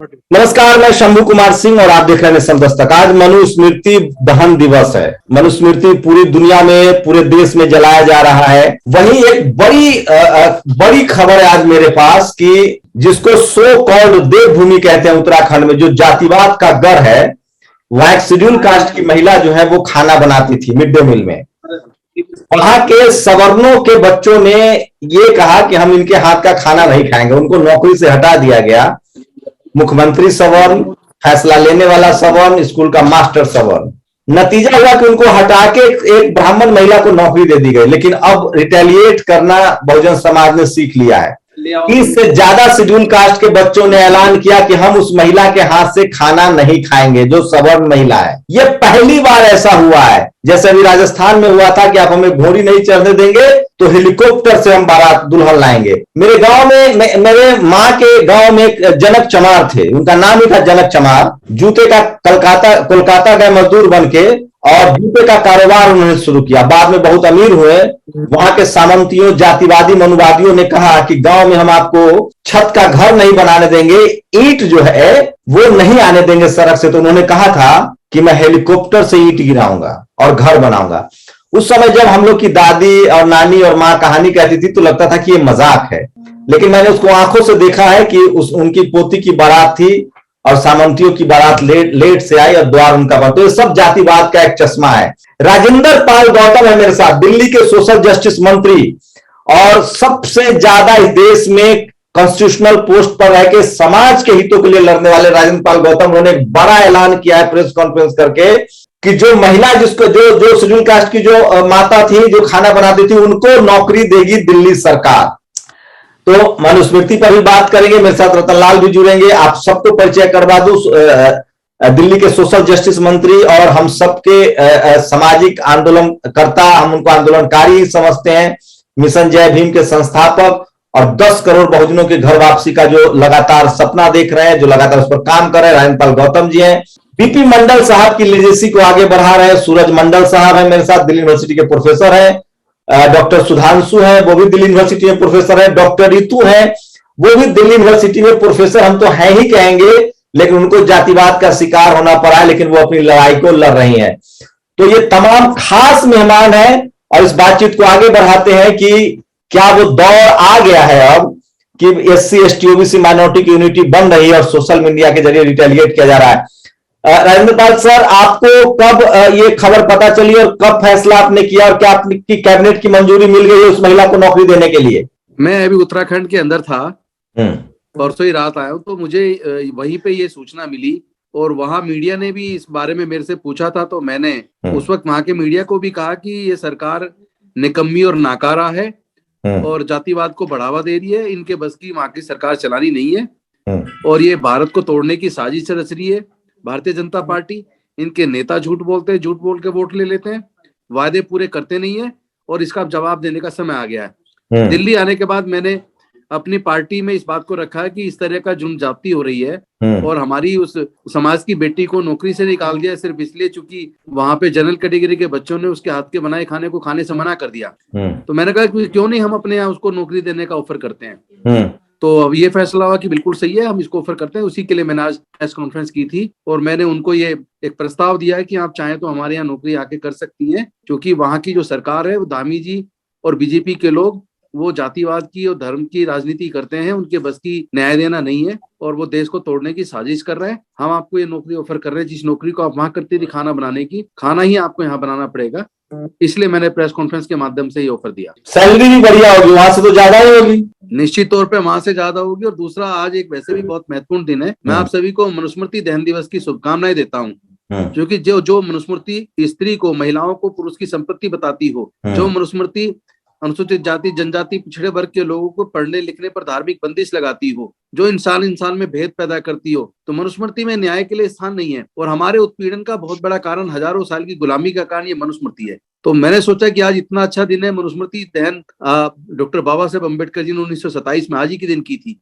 नमस्कार, मैं शंभू कुमार सिंह और आप देख रहे हैं नेशन दस्तक। आज मनुस्मृति दहन दिवस है। मनुस्मृति पूरी दुनिया में, पूरे देश में जलाया जा रहा है। वहीं एक बड़ी खबर है आज मेरे पास कि जिसको सो कॉल्ड देवभूमि कहते हैं उत्तराखंड में, जो जातिवाद का गढ़ है, वहां एक शेड्यूल कास्ट की महिला जो है वो खाना बनाती थी मिड डे मील में। वहां के सवर्णों के बच्चों ने ये कहा कि हम इनके हाथ का खाना नहीं खाएंगे। उनको नौकरी से हटा दिया गया। मुख्यमंत्री सवर्ण, फैसला लेने वाला सवर्ण, स्कूल का मास्टर सवर्ण। नतीजा हुआ कि उनको हटा के एक ब्राह्मण महिला को नौकरी दे दी गई। लेकिन अब रिटेलिएट करना बहुजन समाज ने सीख लिया है। इससे ज्यादा शेड्यूल कास्ट के बच्चों ने ऐलान किया कि हम उस महिला के हाथ से खाना नहीं खाएंगे जो सवर्ण महिला है। यह पहली बार ऐसा हुआ है। जैसे अभी राजस्थान में हुआ था कि आप हमें घोड़ी नहीं चढ़ने देंगे तो हेलीकॉप्टर से हम बारात दुल्हन लाएंगे। मेरे गांव में, मेरे माँ के गांव में एक जनक चमार थे। उनका नाम ही था जनक चमार। जूते का कोलकाता गए मजदूर बन के और जूते का कारोबार उन्होंने शुरू किया। बाद में बहुत अमीर हुए। वहां के सामंतियों, जातिवादी मनुवादियों ने कहा कि गांव में हम आपको छत का घर नहीं बनाने देंगे, ईंट जो है वो नहीं आने देंगे सड़क से। तो उन्होंने कहा था कि मैं हेलीकॉप्टर से ईंट गिराऊंगा और घर बनाऊंगा। उस समय जब हम लोग की दादी और नानी और माँ कहानी कहती थी तो लगता था कि ये मजाक है। लेकिन मैंने उसको आंखों से देखा है कि उनकी पोती की बारात थी और सामंतियों की बारात लेट से आई और द्वार उनका बना। तो ये सब जातिवाद का एक चश्मा है। राजेंद्र पाल गौतम है मेरे साथ, दिल्ली के सोशल जस्टिस मंत्री और सबसे ज्यादा इस देश में कॉन्स्टिट्यूशनल पोस्ट पर रह के समाज के हितों के लिए लड़ने वाले राजेंद्र पाल गौतम। उन्होंने एक बड़ा ऐलान किया है प्रेस कॉन्फ्रेंस करके कि जो महिला जिसको जो शेड्यूल कास्ट की जो माता थी, जो खाना बनाती थी, उनको नौकरी देगी दिल्ली सरकार। तो मनुस्मृति पर भी बात करेंगे। मेरे साथ रतनलाल भी जुड़ेंगे। आप सबको परिचय करवा दूं, दिल्ली के सोशल जस्टिस मंत्री और हम सबके सामाजिक आंदोलनकर्ता, हम उनको आंदोलनकारी समझते हैं। मिशन जय भीम के संस्थापक और 10 करोड़ बहुजनों के घर वापसी का जो लगातार सपना देख रहे हैं, जो लगातार उस पर काम कर रहे हैं, राजेंद्र पाल गौतम जी हैं। पीपी मंडल साहब की लेजेसी को आगे बढ़ा रहे हैं सूरज मंडल साहब है मेरे साथ, दिल्ली यूनिवर्सिटी के प्रोफेसर हैं। डॉक्टर सुधांशु है, वो भी दिल्ली यूनिवर्सिटी में प्रोफेसर है। डॉक्टर रितु है, वो भी दिल्ली यूनिवर्सिटी में प्रोफेसर हम तो है ही कहेंगे, लेकिन उनको जातिवाद का शिकार होना पड़ा है, लेकिन वो अपनी लड़ाई को लड़ रही हैं। तो ये तमाम खास मेहमान हैं और इस बातचीत को आगे बढ़ाते हैं कि क्या वो दौर आ गया है अब कि एससी एसटी ओबीसी माइनॉरिटी की यूनिटी बन रही है और सोशल मीडिया के जरिए रिटेलिएट किया जा रहा है। राजेंद्र पाल सर, आपको कब ये खबर पता चली और कब फैसला आपने किया और क्या आपकी कैबिनेट की मंजूरी मिल गई उस महिला को नौकरी देने के लिए? मैं अभी उत्तराखंड के अंदर था, परसों ही रात आया हूं, तो मुझे वहीं पे ये सूचना मिली और वहां मीडिया ने भी इस बारे में मेरे से पूछा था। तो मैंने उस वक्त वहां के मीडिया को भी कहा कि ये सरकार निकम्मी और नाकारा है और जातिवाद को बढ़ावा दे रही है। इनके बस की वहां की सरकार चलानी नहीं है और ये भारत को तोड़ने की साजिश रच रही है भारतीय जनता पार्टी। इनके नेता झूठ बोलते हैं, झूठ बोल के वोट ले लेते हैं, वादे पूरे करते नहीं है और इसका जवाब देने का समय आ गया है। दिल्ली आने के बाद मैंने अपनी पार्टी में इस बात को रखा है कि इस तरह का जुर्म जाती हो रही है और हमारी उस समाज की बेटी को नौकरी से निकाल दिया सिर्फ इसलिए चूंकि वहां पे जनरल कैटेगरी के बच्चों ने उसके हाथ के बनाए खाने को खाने से मना कर दिया। तो मैंने कहा कि क्यों नहीं हम अपने यहाँ उसको नौकरी देने का ऑफर करते हैं। तो अब ये फैसला हुआ कि बिल्कुल सही है, हम इसको ऑफर करते हैं। उसी के लिए मैंने आज प्रेस कॉन्फ्रेंस की थी और मैंने उनको ये एक प्रस्ताव दिया है कि आप चाहें तो हमारे यहाँ नौकरी आके कर सकती हैं, क्योंकि वहां की जो सरकार है वो धामी जी और बीजेपी के लोग वो जातिवाद की और धर्म की राजनीति करते हैं। उनके बस की न्याय देना नहीं है और वो देश को तोड़ने की साजिश कर रहे हैं। हम आपको ये नौकरी ऑफर कर रहे हैं, जिस नौकरी को आप वहां करती थी खाना बनाने की, खाना ही आपको यहाँ बनाना पड़ेगा। इसलिए मैंने प्रेस कॉन्फ्रेंस के माध्यम से ये ऑफर दिया। सैलरी भी बढ़िया होगी, वहां से तो ज्यादा ही होगी। निश्चित तौर पे वहां से ज्यादा होगी। और दूसरा, आज एक वैसे भी बहुत महत्वपूर्ण दिन है। मैं आप सभी को मनुस्मृति दहन दिवस की शुभकामनाएं देता हूँ, क्योंकि जो मनुस्मृति स्त्री को, महिलाओं को पुरुष की संपत्ति बताती हो, जो मनुस्मृति अनुसूचित जाति जनजाति पिछड़े वर्ग के लोगों को पढ़ने लिखने पर धार्मिक बंदिश लगाती हो, जो इंसान में भेद पैदा करती हो, तो मनुस्मृति में न्याय के लिए स्थान नहीं है। और हमारे उत्पीड़न का बहुत बड़ा कारण, हजारों साल की गुलामी का कारण ये मनुस्मृति है। तो मैंने सोचा कि आज इतना अच्छा दिन है, मनुस्मृति दहन डॉक्टर बाबा साहेब अम्बेडकर जी ने 1927 में आज ही के दिन की थी।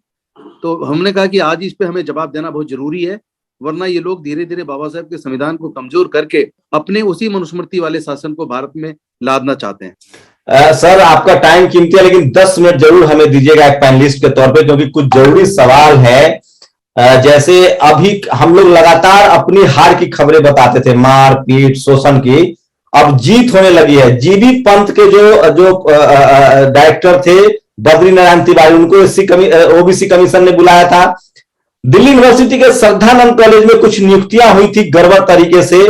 तो हमने कहा कि आज इस पे हमें जवाब देना बहुत जरूरी है, वरना ये लोग धीरे धीरे बाबा साहेब के संविधान को कमजोर करके अपने उसी मनुस्मृति वाले शासन को भारत में लादना चाहते हैं। सर, आपका टाइम कीमती है, लेकिन 10 मिनट जरूर हमें दीजिएगा एक पैनलिस्ट के तौर पे, क्योंकि कुछ जरूरी सवाल है जैसे अभी हम लोग लगातार अपनी हार की खबरें बताते थे, मार पीट शोषण की, अब जीत होने लगी है। जीबी पंत के जो जो डायरेक्टर थे बद्री नारायण तिवारी, उनको ओबीसी कमीशन ने बुलाया था। दिल्ली यूनिवर्सिटी के श्रद्धानंद कॉलेज में कुछ नियुक्तियां हुई थी गड़बड़ तरीके से,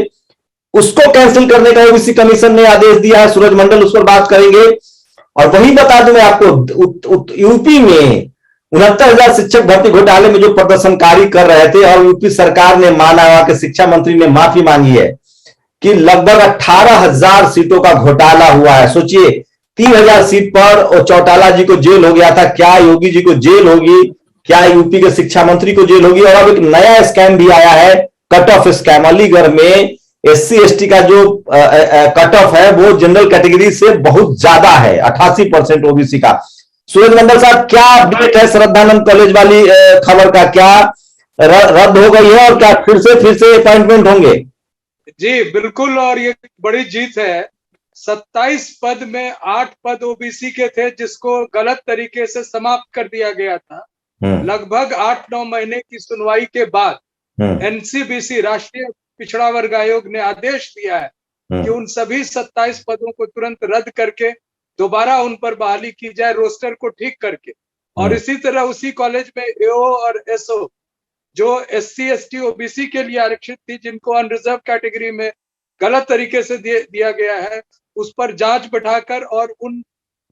उसको कैंसिल करने का ओबीसी कमीशन ने आदेश दिया है। सूरज मंडल उस पर बात करेंगे। और वही बता दूं मैं आपको, यूपी में 69,000 शिक्षक भर्ती घोटाले में जो प्रदर्शनकारी कर रहे थे, और यूपी सरकार ने माना, वहां के शिक्षा मंत्री ने माफी मांगी है कि लगभग 18,000 सीटों का घोटाला हुआ है। सोचिए, 3,000 सीट पर और चौटाला जी को जेल हो गया था, क्या योगी जी को जेल होगी, क्या यूपी के शिक्षा मंत्री को जेल होगी। और अब एक नया स्कैम भी आया है, कट ऑफ स्कैम। अलीगढ़ में एससी एसटी का जो कट ऑफ है वो जनरल कैटेगरी से बहुत ज्यादा है, 88% ओबीसी का। सूरज मंडल साहब, क्या अपडेट है श्रद्धानंद कॉलेज वाली खबर का? क्या रद्द हो गई है और क्या फिर से अपॉइंटमेंट होंगे? जी बिल्कुल, और ये बड़ी जीत है। 27 पद में 8 पद ओबीसी के थे, जिसको गलत तरीके से समाप्त कर दिया गया था। लगभग 8-9 महीने की सुनवाई के बाद एनसीबीसी, राष्ट्रीय पिछड़ा वर्ग आयोग, ने आदेश दिया है कि उन सभी 27 पदों को तुरंत रद्द करके दोबारा उन पर बहाली की जाए, रोस्टर को ठीक करके। और इसी तरह उसी कॉलेज में एओ और एसओ, जो एससी एसटी ओबीसी के लिए आरक्षित थी, जिनको अनरिजर्व कैटेगरी में गलत तरीके से दिया गया है, उस पर जांच बैठाकर और उन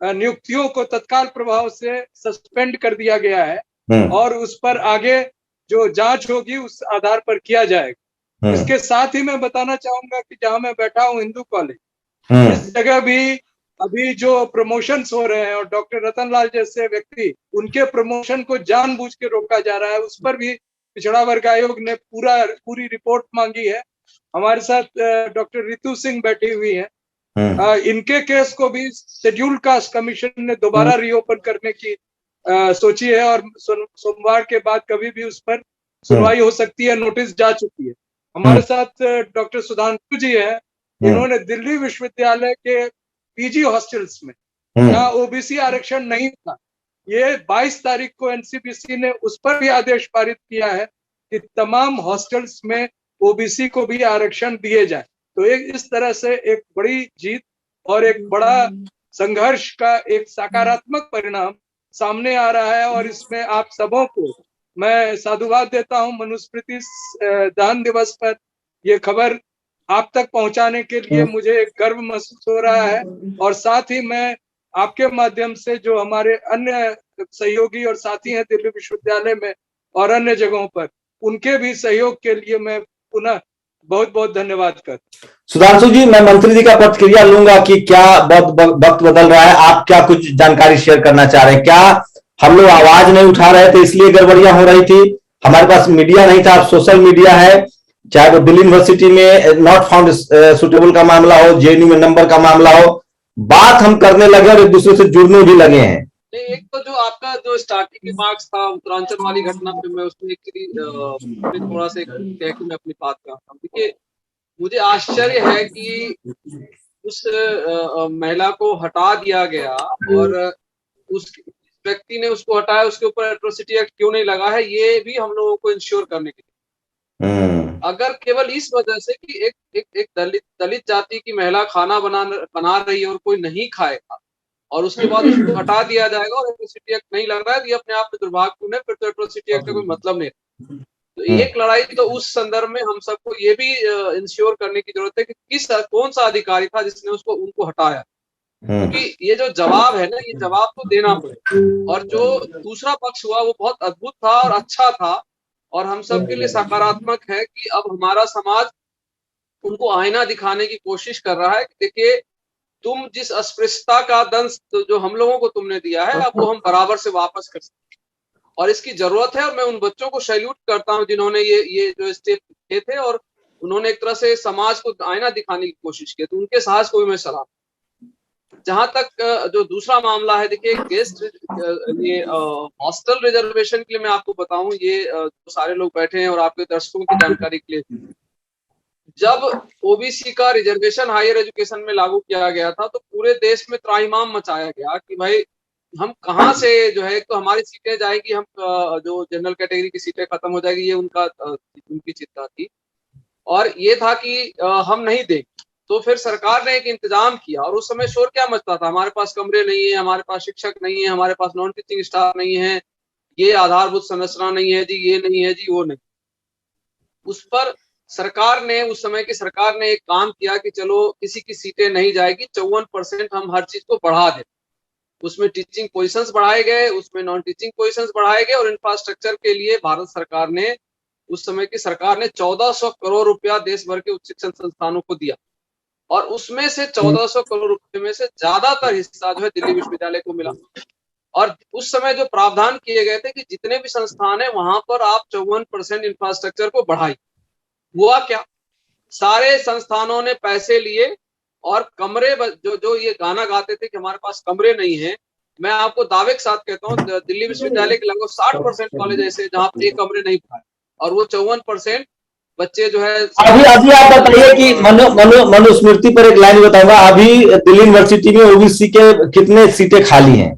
नियुक्तियों को तत्काल प्रभाव से सस्पेंड कर दिया गया है। और उस पर आगे जो जांच होगी उस आधार पर किया जाएगा। इसके साथ ही मैं बताना चाहूंगा कि जहां मैं बैठा हूं, हिंदू कॉलेज, इस जगह भी अभी जो प्रमोशंस हो रहे हैं और डॉक्टर रतनलाल जैसे व्यक्ति, उनके प्रमोशन को जानबूझ के रोका जा रहा है, उस पर भी पिछड़ा वर्ग आयोग ने पूरी रिपोर्ट मांगी है। हमारे साथ डॉक्टर रितु सिंह बैठी हुई है। इनके केस को भी शेड्यूल कास्ट कमीशन ने दोबारा रीओपन करने की सोची है, और सोमवार के बाद कभी भी उस पर सुनवाई हो सकती है। नोटिस जा चुकी है। हमारे साथ डॉक्टर सुधांशु जी हैं। इन्होंने दिल्ली विश्वविद्यालय के पीजी हॉस्टल्स में जहाँ ओबीसी आरक्षण नहीं था, ये 22 तारीख को एनसीबीसी ने उस पर भी आदेश पारित किया है कि तमाम हॉस्टल्स में ओबीसी को भी आरक्षण दिए जाए। तो इस तरह से एक बड़ी जीत और एक बड़ा संघर्ष का एक सकारात्मक परिणाम सामने आ रहा है। और इसमें आप सबों को मैं साधुवाद देता हूं। मनुस्मृति दहन दिवस पर यह खबर आप तक पहुंचाने के लिए मुझे एक गर्व महसूस हो रहा है। और साथ ही मैं आपके माध्यम से जो हमारे अन्य सहयोगी और साथी हैं दिल्ली विश्वविद्यालय में और अन्य जगहों पर, उनके भी सहयोग के लिए मैं पुनः बहुत बहुत धन्यवाद करता हूं। सुधांशु जी, मैं मंत्री जी का प्रतिक्रिया लूंगा कि क्या वक्त बदल रहा है, आप क्या कुछ जानकारी शेयर करना चाह रहे हैं? क्या हम लोग आवाज नहीं उठा रहे थे इसलिए गड़बड़ियां हो रही थी? हमारे पास मीडिया नहीं था, अब सोशल मीडिया है, चाहे वो दिल्ली यूनिवर्सिटी में नॉट फाउंड सुटेबल का मामला हो, जेएनयू में नंबर का मामला हो, बात हम करने लगे और एक दूसरे से जुड़ने भी लगे हैं। एक तो जो आपका जो स्टार्टिंग के मार्क्स था उत्तरांचल वाली घटना पे, मैं उसमें थोड़ा सा कह के मैं अपनी बात करता हूँ। देखिए, मुझे आश्चर्य है कि उस महिला को हटा दिया गया और उस व्यक्ति ने उसको हटाया, उसके ऊपर एट्रोसिटी एक्ट क्यों नहीं लगा है, ये भी हम लोगों को इंश्योर करने के लिए। अगर केवल इस वजह से कि एक दलित जाति की महिला खाना बना रही है और कोई नहीं खाएगा और उसके बाद उसको हटा दिया जाएगा और एट्रोसिटी एक्ट नहीं लग रहा है, तो ये अपने आप में दुर्भाग्यपूर्ण है। फिर तो एट्रोसिटी एक्ट का कोई मतलब नहीं। तो एक लड़ाई तो उस संदर्भ में हम सबको ये भी इंश्योर करने की जरूरत है कि कौन सा अधिकारी था जिसने उनको हटाया, क्योंकि ये जो जवाब है ना, ये जवाब तो देना पड़ेगा। और जो दूसरा पक्ष हुआ वो बहुत अद्भुत था और अच्छा था और हम सब के लिए सकारात्मक है कि अब हमारा समाज उनको आईना दिखाने की कोशिश कर रहा है कि देखिए, तुम जिस अस्पृश्यता का दंश जो हम लोगों को तुमने दिया है, अब वो हम बराबर से वापस कर सकते हैं और इसकी जरूरत है। और मैं उन बच्चों को सैल्यूट करता हूं जिन्होंने ये जो स्टेप किए थे और उन्होंने एक तरह से समाज को आईना दिखाने की कोशिश की, तो उनके साहस को भी मैं सलाम। जहां तक जो दूसरा मामला है, देखिए गेस्ट ये हॉस्टल रिजर्वेशन के लिए मैं आपको बताऊं, ये जो सारे लोग बैठे हैं और आपके दर्शकों की जानकारी के लिए, जब ओबीसी का रिजर्वेशन हायर एजुकेशन में लागू किया गया था तो पूरे देश में त्राहिमाम मचाया गया कि भाई हम कहाँ से जो है तो हमारी सीटें जाएगी, हम जो जनरल कैटेगरी की सीटें खत्म हो जाएगी, ये उनकी चिंता थी। और ये था कि हम नहीं देंगे। तो फिर सरकार ने एक इंतजाम किया, और उस समय शोर क्या मचता था, हमारे पास कमरे नहीं है, हमारे पास शिक्षक नहीं है, हमारे पास नॉन टीचिंग स्टाफ नहीं है, ये आधारभूत संरचना नहीं है जी, ये नहीं है जी, वो नहीं। उस पर सरकार ने, उस समय की सरकार ने एक काम किया कि चलो किसी की सीटें नहीं जाएगी, 54% हम हर चीज को बढ़ा दें। उसमें टीचिंग पोजीशंस बढ़ाए गए, उसमें नॉन टीचिंग पोजीशंस बढ़ाए गए, और इंफ्रास्ट्रक्चर के लिए भारत सरकार ने, उस समय की सरकार ने 1400 करोड़ रुपया देश भर के उच्च शिक्षण संस्थानों को दिया। और उसमें से 1400 करोड़ रुपए में से ज्यादातर हिस्सा जो है दिल्ली विश्वविद्यालय को मिला। और उस समय जो प्रावधान किए गए थे कि जितने भी संस्थान है वहां पर आप 54% इंफ्रास्ट्रक्चर को बढ़ाई। हुआ क्या, सारे संस्थानों ने पैसे लिए और कमरे, जो ये गाना गाते थे कि हमारे पास कमरे नहीं है, मैं आपको दावे के साथ कहता हूँ दिल्ली विश्वविद्यालय के लगभग 60% कॉलेज ऐसे जहाँ पे कमरे नहीं पाए, और वो 54% बच्चे जो है। अभी आप बताइए कि मनुस्मृति पर एक लाइन बताऊंगा, अभी दिल्ली यूनिवर्सिटी में ओबीसी के कितने सीटें खाली हैं?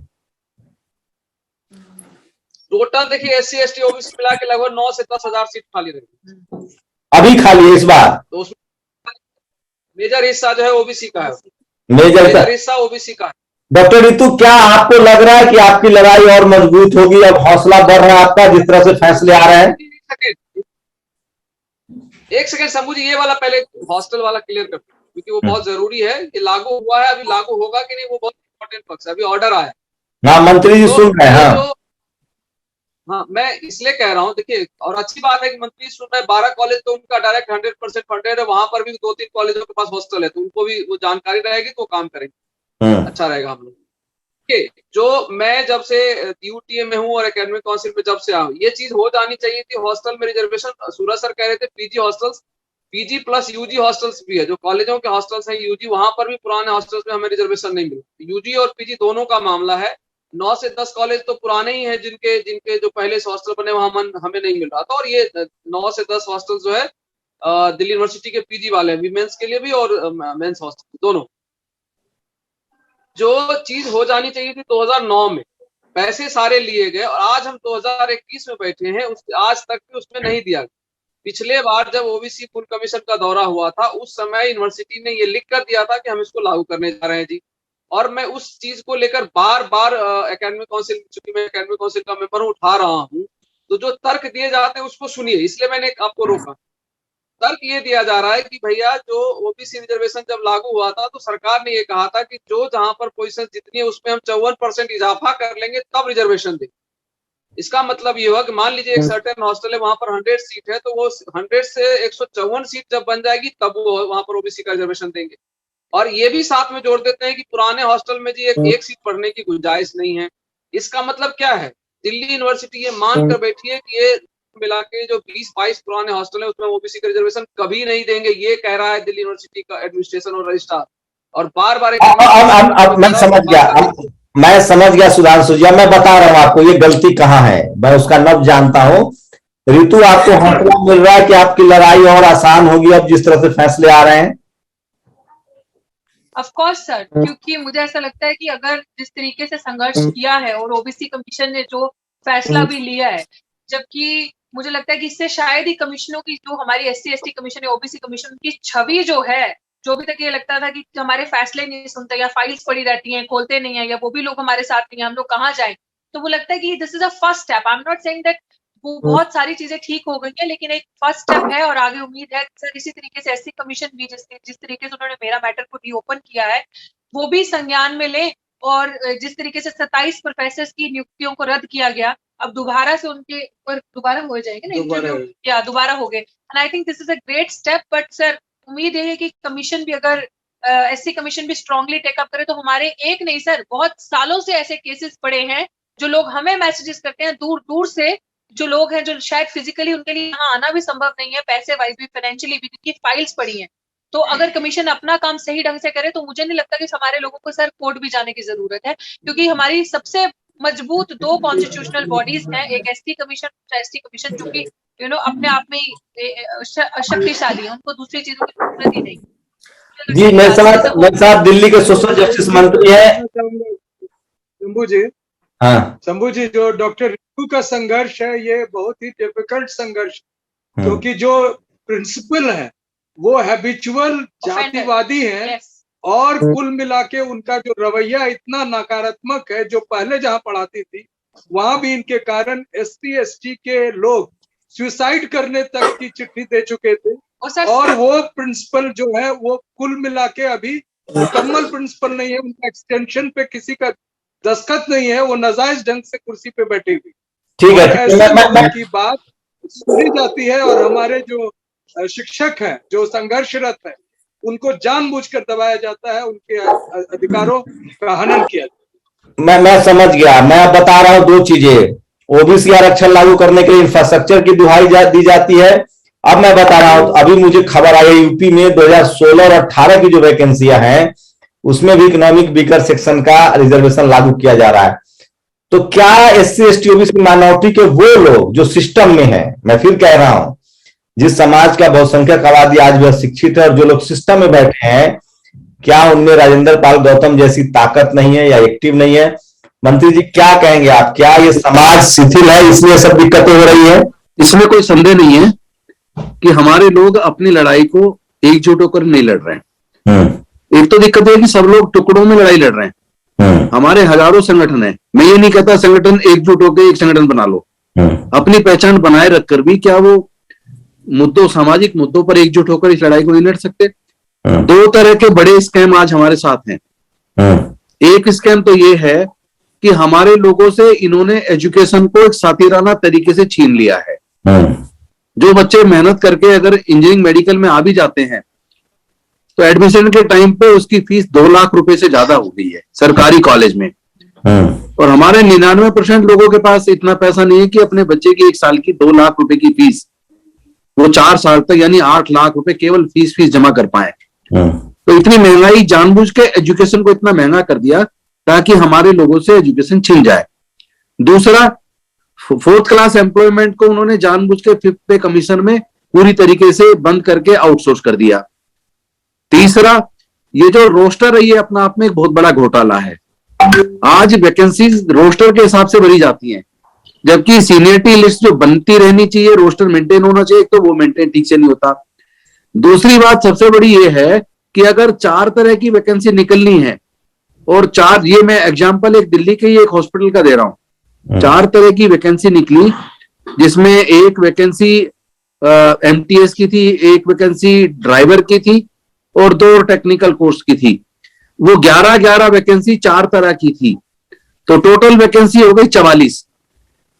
टोटल देखिए SC ST OBC मिला के लगभग 9 से 10 हजार सीट खाली रहेगी, अभी खाली है इस बार। तो उसमें मेजर हिस्सा जो है ओबीसी का है, मेजर हिस्सा ओबीसी का है। डॉक्टर रितु, क्या आपको लग रहा है कि आपकी लड़ाई और मजबूत होगी, अब हौसला बढ़ रहा है आपका जिस तरह से फैसले आ रहे हैं? एक सेकंड शंभू जी, ये वाला पहले हॉस्टल वाला क्लियर कर, क्योंकि वो बहुत जरूरी है। ये लागू हुआ है, अभी लागू होगा कि नहीं वो बहुत इंपॉर्टेंट पक्ष है। अभी ऑर्डर आया, हाँ मंत्री जी सुन रहे हैं। हाँ हाँ, मैं इसलिए कह रहा हूँ, देखिए, और अच्छी बात है कि मंत्री सुन रहे हैं। 12 कॉलेज तो उनका डायरेक्ट 100% फंडेड है, वहां पर भी 2-3 कॉलेजों के पास हॉस्टल है, तो उनको भी वो जानकारी रहेगी तो काम करेंगे, अच्छा रहेगा हम लोग। जो मैं जब से यूटीए में हूँ और एकेडमिक काउंसिल में जब से आऊँ, ये चीज हो जानी चाहिए थी। हॉस्टल में रिजर्वेशन, सूरज सर कह रहे थे PG hostels, PG plus UG hostels भी है, जो कॉलेजों के हॉस्टल्स हैं यूजी, वहां पर भी पुराने हॉस्टल्स में हमें रिजर्वेशन नहीं मिला। यूजी और पीजी दोनों का मामला है। 9 से 10 कॉलेज तो पुराने ही हैं, जिनके जो पहले से हॉस्टल बने वहां हमें नहीं मिल रहा था, और ये 9 से 10 हॉस्टल जो है दिल्ली यूनिवर्सिटी के पीजी वाले, वीमेंस के लिए भी और मेंस हॉस्टल दोनों। जो चीज हो जानी चाहिए थी 2009 में, पैसे सारे लिए गए, और आज हम 2021 में बैठे हैं, आज तक भी उसमें नहीं दिया गया। पिछले बार जब ओबीसी फुल कमीशन का दौरा हुआ था, उस समय यूनिवर्सिटी ने ये लिख कर दिया था कि हम इसको लागू करने जा रहे हैं जी। और मैं उस चीज को लेकर बार बार एकेडमिक काउंसिल, चूंकि मैं एकेडमिक काउंसिल का मेंबर हूँ, उठा रहा हूँ, तो जो तर्क दिए जाते हैं उसको सुनिए, इसलिए मैंने आपको रोका। तर्क ये दिया जा रहा है कि भैया, जो ओबीसी रिजर्वेशन जब लागू हुआ था तो सरकार ने ये कहा था कि जो जहां पर पोजीशन जितनी है उसमें हम 54% इजाफा कर लेंगे तब रिजर्वेशन देंगे। इसका मतलब ये हुआ कि मान लीजिए एक सर्टेन हॉस्टल है, वहां पर 100 सीट है, तो वो 100 से 154 सीट जब बन जाएगी तब वो वहां पर ओबीसी का रिजर्वेशन देंगे। और ये भी साथ में जोड़ देते हैं कि पुराने हॉस्टल में जी एक सीट पढ़ने की गुंजाइश नहीं है। इसका मतलब क्या है, दिल्ली यूनिवर्सिटी ये मान कर बैठी है कि ये मिला के जो 20-22 पुराने हॉस्टल है उसमें ओबीसी का रिजर्वेशन कभी नहीं देंगे, ये कह रहा है दिल्ली यूनिवर्सिटी का एडमिनिस्ट्रेशन और रजिस्ट्रार। और बार बार अब मैं समझ गया सुधांशु जी, मैं बता रहा हूं आपको ये गलती कहाँ है, मैं उसका नब जानता हूं। रितु, आपको हौसला मिल रहा है कि आपकी लड़ाई और आसान होगी अब जिस तरह से फैसले आ रहे हैं? ऑफ कोर्स सर, क्योंकि मुझे ऐसा लगता है कि अगर जिस तरीके से संघर्ष किया है और ओबीसी कमीशन ने जो फैसला भी लिया है, जबकि मुझे लगता है कि इससे शायद ही कमीशनों की, जो हमारी SC ST कमीशन या ओबीसी कमीशन की छवि जो है, जो अभी तक ये लगता था कि हमारे फैसले नहीं सुनते या फाइल्स पड़ी रहती हैं, खोलते नहीं है, या वो भी लोग हमारे साथ नहीं है, हम लोग कहाँ जाएं, तो वो लगता है कि this is a first step. I am not saying that वो बहुत सारी चीजें ठीक हो गई है, लेकिन एक फर्स्ट स्टेप है, और आगे उम्मीद है सर इसी तरीके से SC कमीशन भी जिस तरीके से उन्होंने मेरा मैटर को रीओपन किया है वो भी संज्ञान में ले, और जिस तरीके से 27 प्रोफेसर्स की नियुक्तियों को रद्द किया गया, अब दोबारा से उनके ऊपर दोबारा हो जाएंगे ना इंटरव्यू, या दोबारा हो गए, and I think this is a great step. But sir उम्मीद है कि कमीशन भी, अगर SC कमीशन भी स्ट्रांगली टेकअप करे, तो हमारे एक नहीं सर बहुत सालों से ऐसे केसेस पड़े हैं, जो लोग हमें मैसेजेस करते हैं दूर दूर से, जो लोग हैं जो शायद फिजिकली उनके लिए यहाँ आना भी संभव नहीं है, पैसे वाइज भी, फाइनेंशियली भी, क्योंकि फाइल्स पड़ी हैं। तो अगर कमीशन अपना काम सही ढंग से करे तो मुझे नहीं लगता कि हमारे लोगों को सर कोर्ट भी जाने की जरूरत है, क्योंकि हमारी सबसे मजबूत 2 कॉन्स्टिट्यूशनल बॉडीज हैं, एक ST कमीशन, ST कमीशन, जो कि अपने आप में शक्तिशाली है, उनको दूसरी चीजों की जरूरत ही नहीं। जी, मेरे साथ दिल्ली के सोशल जस्टिस मंत्री है शंभू जी, हाँ शंभू जी, जो डॉक्टर रिंकू का संघर्ष है ये बहुत ही डिफिकल्ट संघर्ष, क्योंकि जो प्रिंसिपल है वो हैबिचुअल जातिवादी है और कुल मिला के उनका जो रवैया इतना नकारात्मक है, जो पहले जहां पढ़ाती थी वहां भी इनके कारण SC ST के लोग सुसाइड करने तक की चिट्ठी दे चुके थे। और वो प्रिंसिपल जो है वो कुल मिला के अभी मुकम्मल प्रिंसिपल नहीं है, उनका एक्सटेंशन पे किसी का दस्तखत नहीं है, वो नाजायज ढंग से कुर्सी पे बैठी हुई। ठीक है, ऐसे लोगों की बात सुनी जाती है और हमारे जो शिक्षक हैं जो संघर्षरत है उनको जानबूझकर दबाया जाता है, उनके अधिकारों का हनन किया जाता है। मैं समझ गया। मैं बता रहा हूं दो चीजें। ओबीसी आरक्षण लागू करने के लिए इंफ्रास्ट्रक्चर की दुहाई दी जाती है। अब मैं बता रहा हूं, अभी मुझे खबर आई यूपी में 2016 और 18 की जो वैकेंसियां हैं उसमें भी इकोनॉमिक वीकर सेक्शन का रिजर्वेशन लागू किया जा रहा है। तो क्या SC ST OBC माइनॉरिटी के वो लोग जो सिस्टम में है, मैं फिर कह रहा हूं, जिस समाज का बहुसंख्यक आबादी आज भी शिक्षित है और जो लोग सिस्टम में बैठे हैं, क्या उनमें राजेंद्र पाल गौतम जैसी ताकत नहीं है या एक्टिव नहीं है? मंत्री जी क्या कहेंगे आप? क्या ये समाज शिथिल है इसलिए सब दिक्कतें हो रही है? इसमें कोई संदेह नहीं है कि हमारे लोग अपनी लड़ाई को एकजुट होकर नहीं लड़ रहे हैं। एक तो दिक्कत है कि सब लोग टुकड़ों में लड़ाई लड़ रहे हैं। हमारे हजारों संगठन है, मैं ये नहीं कहता संगठन एकजुट होकर एक संगठन बना लो, अपनी पहचान बनाए रखकर भी क्या वो मुद्दों, सामाजिक मुद्दों पर एकजुट होकर इस लड़ाई को नहीं लड़ सकते? दो तरह के बड़े स्कैम आज हमारे साथ हैं। एक स्कैम तो ये है कि हमारे लोगों से इन्होंने एजुकेशन को एक सातिराना तरीके से छीन लिया है। जो बच्चे मेहनत करके अगर इंजीनियरिंग मेडिकल में आ भी जाते हैं तो एडमिशन के टाइम पे उसकी फीस 2 लाख रुपए से ज्यादा हो गई है सरकारी कॉलेज में। और हमारे 99% लोगों के पास इतना पैसा नहीं है कि अपने बच्चे की 1 साल की 2 लाख रुपए की फीस वो 4 साल तक यानी 8 लाख रुपए केवल फीस जमा कर पाए। तो इतनी महंगाई, जानबूझ के एजुकेशन को इतना महंगा कर दिया ताकि हमारे लोगों से एजुकेशन छीन जाए। दूसरा, 4th क्लास एम्प्लॉयमेंट को उन्होंने जानबूझ के 5th पे कमीशन में पूरी तरीके से बंद करके आउटसोर्स कर दिया। तीसरा, ये जो रोस्टर है ये अपना आप में एक बहुत बड़ा घोटाला है। आज वैकेंसीज रोस्टर के हिसाब से भरी जाती हैं, जबकि सीनियरिटी लिस्ट जो बनती रहनी चाहिए, रोस्टर मेंटेन होना चाहिए, तो वो मेंटेन ठीक से नहीं होता। दूसरी बात सबसे बड़ी ये है कि अगर 4 तरह की वैकेंसी निकलनी है और 4, ये मैं एग्जांपल एक दिल्ली के ही एक हॉस्पिटल का दे रहा हूं, 4 तरह की वैकेंसी निकली, जिसमें एक वैकेंसी MTS की थी, एक वैकेंसी ड्राइवर की थी और 2 टेक्निकल कोर्स की थी। वो 11 वैकेंसी 4 तरह की थी, तो टोटल वैकेंसी हो गई 44।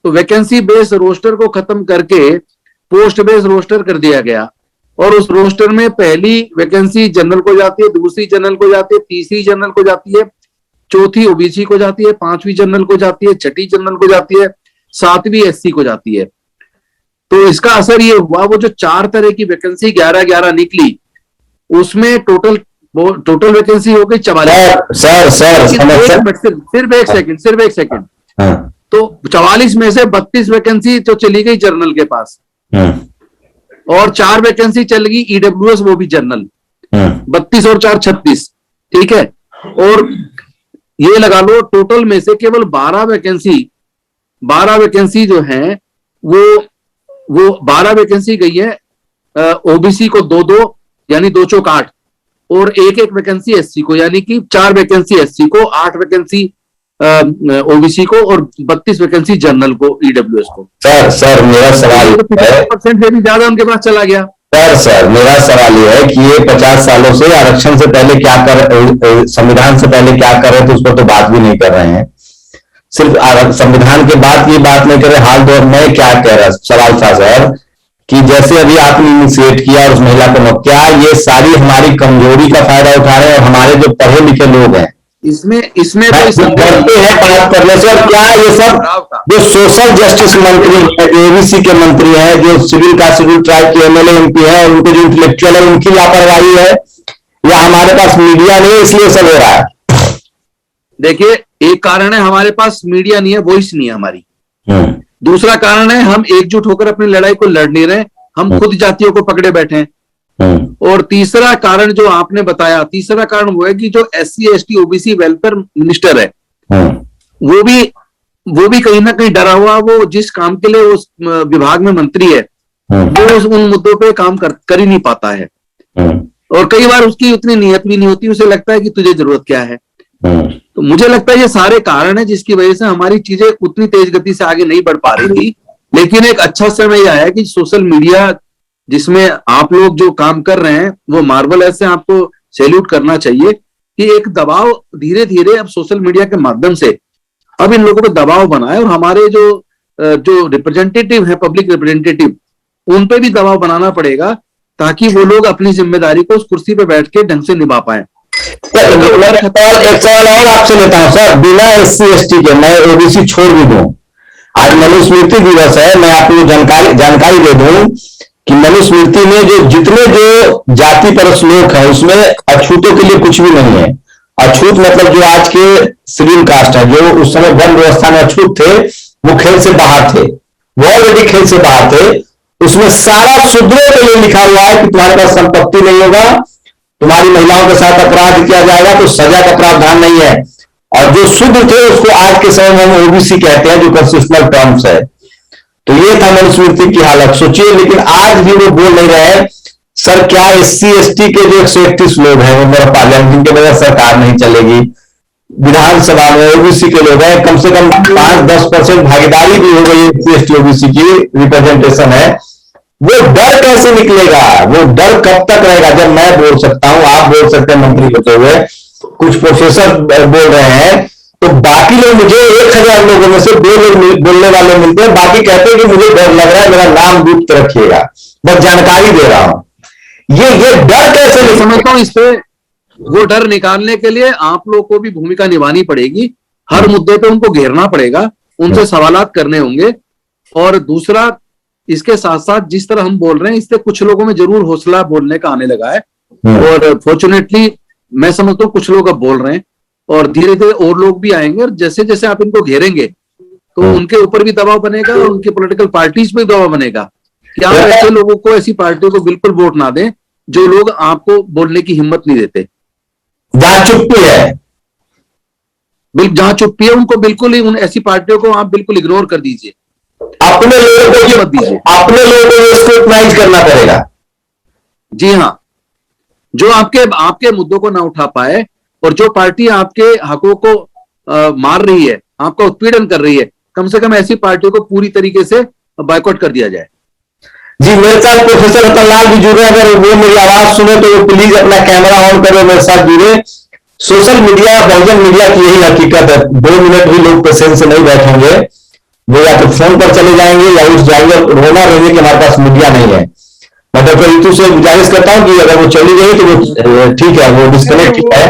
तो वैकेंसी बेस रोस्टर को खत्म करके पोस्ट बेस रोस्टर कर दिया गया और उस रोस्टर में पहली वैकेंसी जनरल को जाती है, दूसरी जनरल को जाती है, तीसरी जनरल को जाती है, चौथी OBC को जाती है, 5वीं जनरल को जाती है, 6ठी जनरल को जाती है, 7वीं SC को जाती है। तो इसका असर ये हुआ, वो जो 4 तरह की वैकेंसी 11 निकली, उसमें टोटल वैकेंसी हो गई 44। सिर्फ एक सेकंड। तो 44 में से 32 वैकेंसी तो चली गई जर्नल के पास और 4 वैकेंसी चल गई EWS, वो भी जर्नल। 32 और 4 36, ठीक है। और ये लगा लो टोटल में से केवल 12 वैकेंसी जो है वो 12 वैकेंसी गई है OBC को 2 यानी 2 चौक 8 और एक वैकेंसी SC को, यानी कि 4 वैकेंसी SC को, 8 वैकेंसी OBC को और 32 वैकेंसी जनरल को, EWS को। सर मेरा सवाल है, 50% से भी ज्यादा उनके पास चला गया। सर मेरा सवाल ये है कि ये 50 सालों से आरक्षण से पहले क्या संविधान से पहले क्या कर रहे थे उस पर तो बात भी नहीं कर रहे हैं, सिर्फ संविधान के बाद ये बात नहीं कर रहे। हाल दौर में क्या कह रहा सवाल था सर कि जैसे अभी आपने इनिशिएट किया और उस महिला को, क्या ये सारी हमारी कमजोरी का फायदा उठा रहे हैं और हमारे जो पढ़े लिखे लोग हैं इसमें डरते हैं बात करने से? और क्या ये सब जो सोशल जस्टिस मंत्री है, जो OBC के मंत्री हैं, जो सिविल का शेड्यूल ट्राइब के MLA MP है, उनके जो इंटेलेक्चुअल है उनकी लापरवाही है या हमारे पास मीडिया नहीं है इसलिए सब हो रहा है? देखिए, एक कारण है हमारे पास मीडिया नहीं है, वॉइस नहीं है हमारी। दूसरा कारण है हम एकजुट होकर अपनी लड़ाई को लड़ नहीं रहे, हम खुद जातियों को पकड़े बैठे हैं। और तीसरा कारण जो आपने बताया, तीसरा कारण वो है कि जो SC ST OBC welfare minister है वो भी वो भी कहीं ना कहीं डरा हुआ, वो जिस काम के लिए उस विभाग में मंत्री है वो उन मुद्दों पे काम कर ही नहीं पाता है। और कई बार उसकी उतनी नियत भी नहीं होती, उसे लगता है कि तुझे जरूरत क्या है। तो मुझे लगता है ये सारे कारण है जिसकी वजह से हमारी चीजें उतनी तेज गति से आगे नहीं बढ़ पा रही थी। लेकिन एक अच्छा समय यह आया कि सोशल मीडिया जिसमें आप लोग जो काम कर रहे हैं वो मार्वलस है, आपको सैल्यूट करना चाहिए कि एक दबाव धीरे धीरे अब सोशल मीडिया के माध्यम से अब इन लोगों पे दबाव बना है। और हमारे जो रिप्रेजेंटेटिव है, पब्लिक रिप्रेजेंटेटिव, उन पे भी दबाव बनाना पड़ेगा ताकि वो लोग अपनी जिम्मेदारी को उस कुर्सी पे बैठ के ढंग से निभा पाए। एक सवाल और आपसे लेता हूं सर, बिना SC/ST के मैं OBC छोड़ भी दूं, आज मनुस्मृति दिवस है, मैं आपको जानकारी दे दूं कि मनुस्मृति में जो जितने जो जाति पर श्लोक है उसमें अछूतों के लिए कुछ भी नहीं है। अछूत मतलब जो आज के सिविल कास्ट है, जो उस समय वन व्यवस्था में अछूत थे, वो खेल से बाहर थे, वो ऑलरेडी खेल से बाहर थे। उसमें सारा शूद्रों के लिए लिखा हुआ है कि तुम्हारे पास संपत्ति नहीं होगा, तुम्हारी महिलाओं के साथ अपराध किया जाएगा तो सजा का प्रावधान नहीं है। और जो शूद्र थे उसको आज के समय में हम OBC कहते हैं, जो कंस्टिट्यूशनल टर्म्स है। तो ये था मनुस्मृति की हालत, सोचिए। लेकिन आज भी वो बोल नहीं रहे हैं सर, क्या SC/ST के जो 131 लोग हैं वो मेरा पार्लियामेंट, जिनके बगैर सरकार नहीं चलेगी, विधानसभा में OBC के लोग हैं, कम से कम 5-10% भागीदारी भी हो गई SC/ST OBC की रिप्रेजेंटेशन है, वो डर कैसे निकलेगा? वो डर कब तक रहेगा? जब मैं बोल सकता हूं, आप बोल सकते हैं मंत्री होते हुए, कुछ प्रोफेसर बोल रहे हैं, तो बाकी लोग, मुझे 1000 लोगों में से 2 लोग बोलने वाले मिलते हैं, बाकी कहते हैं कि मुझे डर लग रहा है, मेरा नाम गुप्त रखिएगा, बस जानकारी दे रहा हूं। ये डर कैसे? समझता हूं इस पे वो डर निकालने के लिए आप लोग को भी भूमिका निभानी पड़ेगी। हर मुद्दे पे उनको घेरना पड़ेगा, उनसे सवालात करने होंगे। और दूसरा, इसके साथ साथ जिस तरह हम बोल रहे हैं, इससे कुछ लोगों में जरूर हौसला बोलने का आने लगा है। और फॉर्चुनेटली मैं समझता हूँ कुछ लोग अब बोल रहे हैं और धीरे धीरे और लोग भी आएंगे। और जैसे जैसे आप इनको घेरेंगे तो उनके ऊपर भी दबाव बनेगा और उनकी पॉलिटिकल पार्टीज पे दबाव बनेगा कि आप ऐसे लोगों को, ऐसी पार्टियों को बिल्कुल वोट ना दें जो लोग आपको बोलने की हिम्मत नहीं देते। जहां चुप्पी है, जहां चुप्पी है उनको बिल्कुल ही, उन ऐसी पार्टियों को आप बिल्कुल इग्नोर कर दीजिए, अपने लोगों को मत दीजिए, अपने लोगों को स्क्रूटनाइज करना पड़ेगा। जी हाँ, जो आपके मुद्दों को ना उठा पाए और जो पार्टी आपके हकों को मार रही है, आपका उत्पीड़न कर रही है, कम से कम ऐसी पार्टियों को पूरी तरीके से बायकॉट कर दिया जाए। जी, मेरे साथ प्रोफेसर रतन लाल भी जुड़े, अगर वो मेरी आवाज सुने तो वो प्लीज अपना कैमरा ऑन करो, मेरे साथ जुड़े। सोशल मीडिया, बहुजन मीडिया की यही हकीकत है, 2 मिनट भी लोग पेशेंस से नहीं बैठेंगे, वो या तो फोन पर चले जाएंगे या उस जाएंगे, रोना रहेंगे कि हमारे पास मीडिया नहीं है। मैं डॉक्टर रितु से गुजारिश करता हूं कि अगर वो चली गई तो वो ठीक है, वो डिस्कनेक्ट है।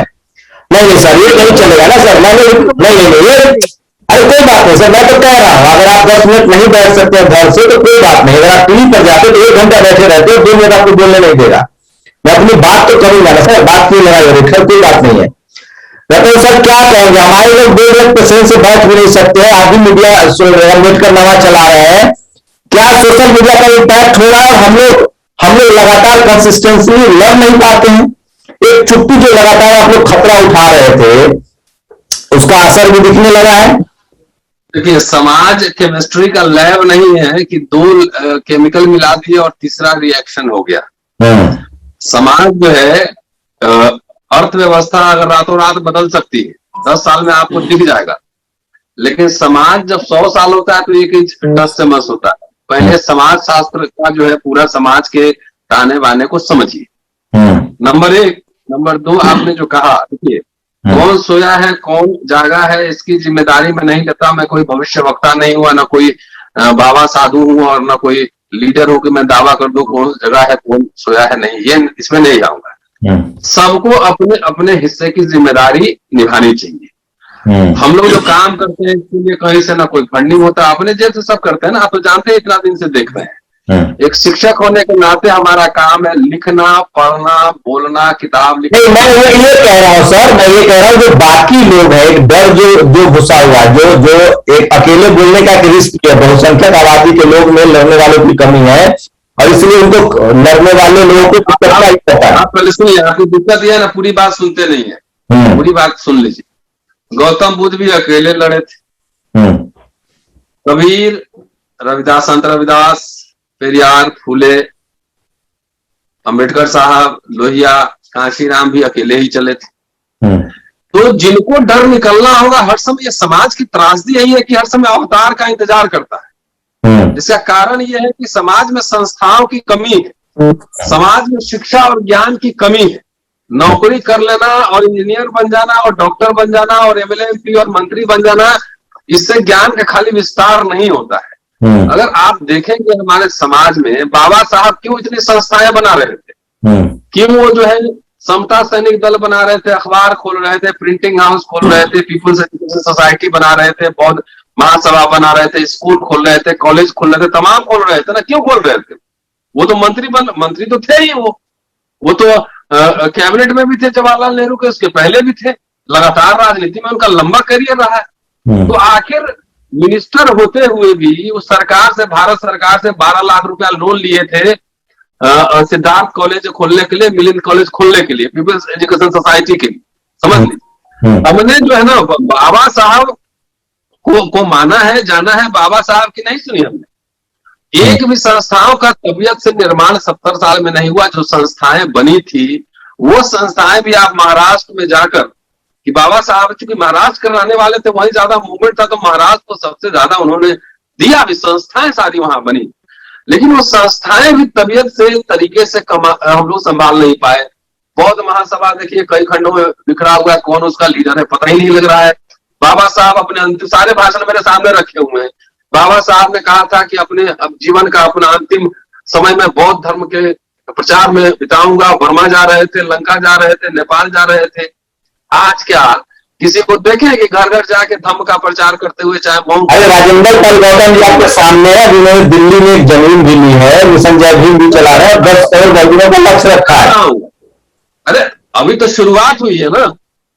नहीं सर, ये नहीं चलेगा ना सर, नहीं, अरे कोई बात नहीं सर, मैं तो कह रहा हूं अगर आप 10 मिनट नहीं बैठ सकते हैं घर से तो कोई बात नहीं, अगर आप टीवी पर जाते तो 1 घंटा बैठे रहते हो, 2 मिनट आपको बोलने नहीं देगा। मैं अपनी बात तो करूंगा ना सर, बात क्यों लड़ाई हो रही है, कोई बात नहीं है। रतन सर क्या कहेंगे? हमारे लोग 2 मिनट पेशेंस से बैठ भी नहीं सकते हैं, आधी मीडिया अम्बेडकर नामा चला रहे हैं, क्या सोशल मीडिया का इम्पैक्ट हो रहा है? हम लोग लगातार कंसिस्टेंटली लड़ नहीं पाते हैं। एक छुट्टी जो लगातार आप लोग खतरा उठा रहे थे, उसका असर भी दिखने लगा है। देखिए, समाज केमिस्ट्री का लैब नहीं है कि 2 केमिकल मिला दिए और तीसरा रिएक्शन हो गया। समाज जो है, अर्थव्यवस्था अगर रातों रात बदल सकती है, 10 साल में आपको दिख जाएगा, लेकिन समाज जब 100 साल होता है तो एक इंच टस से मस होता है। पहले समाज शास्त्र का जो है पूरा समाज के ताने बाने को समझिए, नंबर 1। नंबर 2, आपने जो कहा, देखिए कौन सोया है कौन जागा है इसकी जिम्मेदारी मैं नहीं लेता। मैं कोई भविष्यवक्ता नहीं हुआ, ना कोई बाबा साधु हूँ और ना कोई लीडर हूँ कि मैं दावा कर दूं कौन जगह है कौन सोया है, नहीं, ये इसमें नहीं जाऊंगा। सबको अपने अपने हिस्से की जिम्मेदारी निभानी चाहिए। हम लोग जो काम करते हैं इसके लिए कहीं से ना कोई फंडिंग होता, अपने जैसे सब करते हैं ना, आप तो जानते हैं, इतना दिन से देख रहे हैं। एक शिक्षक होने के नाते हमारा काम है लिखना, पढ़ना, बोलना, किताब लिखना। नहीं, मैं ये कह रहा हूँ सर, मैं ये कह रहा हूँ जो बाकी लोग हैं, एक डर जो घुसा हुआ, जो एक अकेले बोलने का रिस्क है, बहुसंख्यक आबादी के लोग में लड़ने वालों की कमी है और इसलिए उनको लड़ने वाले लोगों को पता है। आप पहले सुनिए, आपकी दिक्कत यह है ना, पूरी बात सुनते नहीं है। पूरी बात सुन लीजिए। गौतम बुद्ध भी अकेले लड़े थे, कबीर, रविदास, संत रविदास, पेरियार, फूले, अंबेडकर साहब, लोहिया, कांशीराम भी अकेले ही चले थे। तो जिनको डर निकलना होगा हर समय, ये समाज की त्रासदी यही है कि हर समय अवतार का इंतजार करता है। जिसका कारण यह है कि समाज में संस्थाओं की कमी है, समाज में शिक्षा और ज्ञान की कमी है। नौकरी कर लेना और इंजीनियर बन जाना और डॉक्टर बन जाना और एमएलए, एमपी और मंत्री बन जाना, इससे ज्ञान का खाली विस्तार नहीं होता है। अगर आप देखेंगे हमारे समाज में बाबा साहब क्यों इतनी संस्थाएं बना रहे थे, क्यों वो जो है समता सैनिक दल बना रहे थे, अखबार खोल रहे थे, प्रिंटिंग हाउस खोल रहे थे, पीपुल्स एजुकेशन सोसाइटी बना रहे थे, बौद्ध महासभा बना रहे थे, स्कूल खोल रहे थे, कॉलेज खोल रहे थे, तमाम खोल रहे थे ना। क्यों खोल रहे थे? वो तो मंत्री तो थे ही, वो तो कैबिनेट में भी थे जवाहरलाल नेहरू के, उसके पहले भी थे, लगातार राजनीति में उनका लंबा करियर रहा है। तो आखिर मिनिस्टर होते हुए भी उस सरकार से, भारत सरकार से 12 लाख रुपया लोन लिए थे सिद्धार्थ कॉलेज खोलने के लिए, मिलिंद कॉलेज खोलने के लिए, पीपल्स एजुकेशन सोसाइटी के लिए, समझ लीजिए। हमने जो है ना बाबा साहब को माना है, जाना है, बाबा साहब की नहीं सुनी हमने। एक भी संस्थाओं का तबीयत से निर्माण 70 साल में नहीं हुआ। जो संस्थाएं बनी थी वो संस्थाएं भी आप महाराष्ट्र में जाकर, कि बाबा साहब चूंकि महाराष्ट्र कराने वाले थे, वहीं ज्यादा मूवमेंट था, तो महाराष्ट्र को सबसे ज्यादा उन्होंने दिया भी, संस्थाएं सारी वहां बनी, लेकिन वो संस्थाएं भी तबीयत से तरीके से हम लोग संभाल नहीं पाए। बौद्ध महासभा देखिए कई खंडों में बिखरा हुआ है, कौन उसका लीडर है पता ही नहीं लग रहा है। बाबा साहब अपने अंतिम, सारे भाषण मेरे सामने रखे हुए हैं, बाबा साहब ने कहा था कि अपने जीवन का अपना अंतिम समय में बौद्ध धर्म के प्रचार में बिताऊंगा। बर्मा जा रहे थे, लंका जा रहे थे, नेपाल जा रहे थे। आज क्या किसी को देखें कि घर घर जाके धर्म का प्रचार करते हुए, चाहे राजेंद्र पाल गौतम जी आपके सामने है, जिन्होंने दिल्ली में एक जमीन भी ली है, मिशन जय भीम भी चला रहे हैं, 10 करोड़ मजदूरों का लक्ष्य रखा है। अरे अभी तो शुरुआत हुई है ना,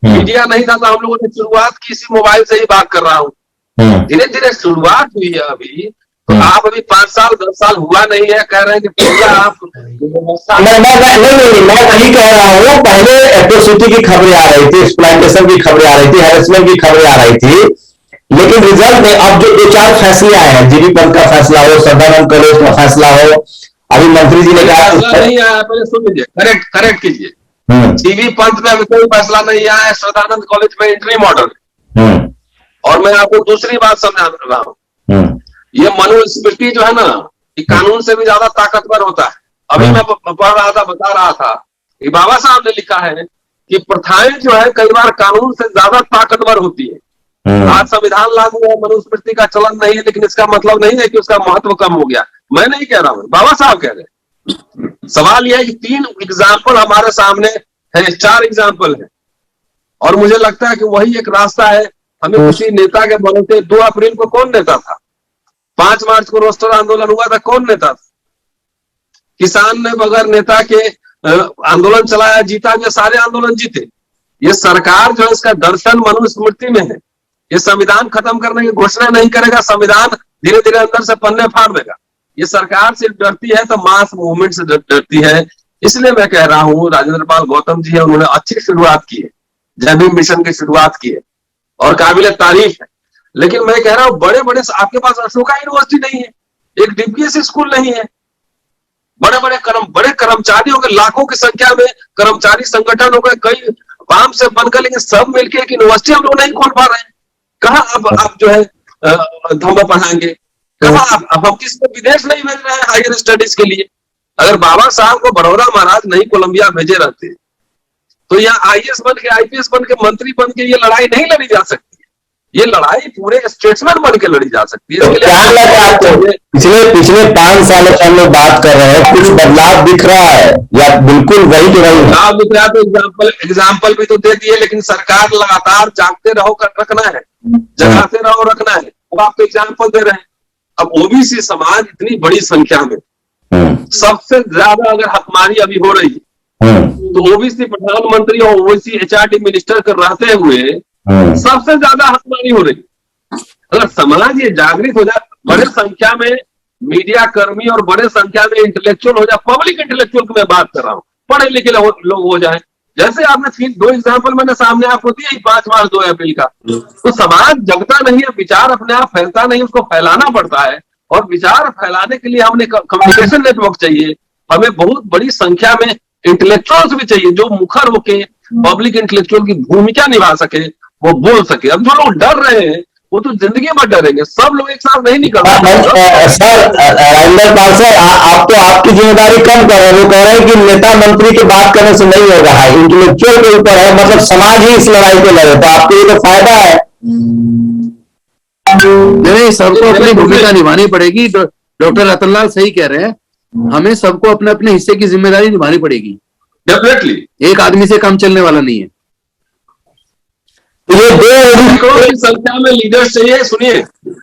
मीडिया नहीं था तो हम लोगों ने शुरुआत की, इसी मोबाइल से ही बात कर रहा हूँ। धीरे धीरे शुरुआत हुई है अभी। तो आप अभी 5 साल 10 साल हुआ नहीं है, कह रहे हैं कि पूरा आप मैं वही कह रहा हूँ। पहले एट्रोसिटी की खबरें आ रही थी, एक्सप्लॉयटेशन की खबरें आ रही थी, हैरेसमेंट की खबरें आ रही थी, लेकिन रिजल्ट में अब जो 2-4 फैसले आए हैं, जीबी पंत का फैसला हो, सदानंद कॉलेज का फैसला हो, अभी मंत्री जी ने कहा नहीं आया, पहले सुन लीजिए, करेक्ट कीजिए। जीबी पंत में अभी कोई फैसला नहीं आया है, सदानंद कॉलेज में एंट्री मॉडल। और मैं आपको दूसरी बात समझा रहा हूँ, ये मनुस्मृति जो है ना, ये कानून से भी ज्यादा ताकतवर होता है। अभी मैं पढ़ रहा था, बता रहा था कि बाबा साहब ने लिखा है कि प्रथाएं जो है कई बार कानून से ज्यादा ताकतवर होती है। आज संविधान लागू है, मनुस्मृति का चलन नहीं है, लेकिन इसका मतलब नहीं है कि उसका महत्व कम हो गया। मैं नहीं कह रहा हूं, बाबा साहब कह रहे हैं। सवाल यह है कि 3 एग्जाम्पल हमारे सामने है, 4 एग्जाम्पल है, और मुझे लगता है कि वही एक रास्ता है। हमें किसी नेता के बनते 2 अप्रैल को कौन नेता था? 5 मार्च को रोस्टर आंदोलन हुआ था, कौन नेता था? किसान ने बगैर नेता के आंदोलन चलाया, जीता, ये सारे आंदोलन जीते। ये सरकार जो है इसका दर्शन मनुस्मृति में है। ये संविधान खत्म करने की घोषणा नहीं करेगा, संविधान धीरे धीरे अंदर से पन्ने फाड़ देगा। ये सरकार से डरती है तो मास मूवमेंट से डरती है। इसलिए मैं कह रहा हूं, राजेंद्र पाल गौतम जी है, उन्होंने अच्छी शुरुआत की है, जय भीम मिशन की शुरुआत की है और काबिल तारीफ है। लेकिन मैं कह रहा हूं बड़े बड़े, आपके पास अशोका यूनिवर्सिटी नहीं है, एक डीपीएस स्कूल नहीं है, बड़े कर्मचारियों के लाखों की संख्या में कर्मचारी संगठन हो गए, कई वाम से बनकर, लेकिन सब मिलकर एक यूनिवर्सिटी हम लोग नहीं खोल पा रहे हैं। कहाँ अब आप जो है धर्म पढ़ाएंगे? कहाँ अब हम किसी को विदेश नहीं भेज रहे हैं हायर स्टडीज के लिए। अगर बाबा साहब को बड़ौदा महाराज नहीं कोलंबिया भेजे रहते तो यहाँ आईएएस बन के, आईपीएस बन के, मंत्री बन के ये लड़ाई नहीं लड़ी जा सकती। ये लड़ाई पूरे स्टेट्समैन बन के लड़ी जा सकती है। तो क्या लगा आपको? पिछले 5 सालों से हम लोग बात कर रहे हैं, कुछ बदलाव दिख रहा है या बिल्कुल वही के वही? बदलाव दिख रहा है तो एग्जाम्पल भी तो दे दिए, लेकिन सरकार लगातार जागते रहो कर रखना है, जगाते रहो रखना है। अब आप तो एग्जाम्पल दे रहे हैं। अब ओबीसी समाज इतनी बड़ी संख्या में, सबसे ज्यादा अगर हकमारी अभी हो रही है तो ओबीसी प्रधानमंत्री और ओबीसी एचआरडी मिनिस्टर कर रहते हुए सबसे ज्यादा हकमारी हो रही। अगर समाज ये जागृत हो जाए, बड़े संख्या में मीडिया कर्मी और बड़े संख्या में इंटेलेक्चुअल हो जाए, पब्लिक इंटेलेक्चुअल की मैं बात कर रहा हूँ, पढ़े लिखे लोग हो जाए, जैसे आपने 2 एग्जाम्पल मैंने सामने आपको दिया 5 मार्च 2 अप्रैल का। तो समाज जगता नहीं है, विचार अपने आप फैलता नहीं, उसको फैलाना पड़ता है। और विचार फैलाने के लिए हमें कम्युनिकेशन नेटवर्क चाहिए, हमें बहुत बड़ी संख्या में इंटेलेक्चुअल्स भी चाहिए जो मुखर होके पब्लिक इंटेलेक्चुअल की भूमिका निभा सके, वो बोल सके। अब जो लोग डर रहे हैं वो तो जिंदगी भर डरेंगे, सब लोग एक साथ नहीं निकल सकते। सर राजेंद्र पाल सर, आप तो आपकी जिम्मेदारी कम कर रहे हैं। वो कह रहे हैं कि नेता मंत्री की बात करने से नहीं होगा, है इंटेलेक्चुअल के ऊपर है, मतलब समाज ही इस लड़ाई को लड़े, तो आपके लिए तो फायदा है। नहीं, सबको अपनी भूमिका निभानी पड़ेगी। डॉक्टर रतनलाल सही कह रहे हैं, हमें सबको अपने अपने हिस्से की जिम्मेदारी निभानी पड़ेगी। डेफिनेटली एक आदमी से काम चलने वाला नहीं है। ये 2 करोड़ की संख्या में लीडर्स चाहिए। सुनिए,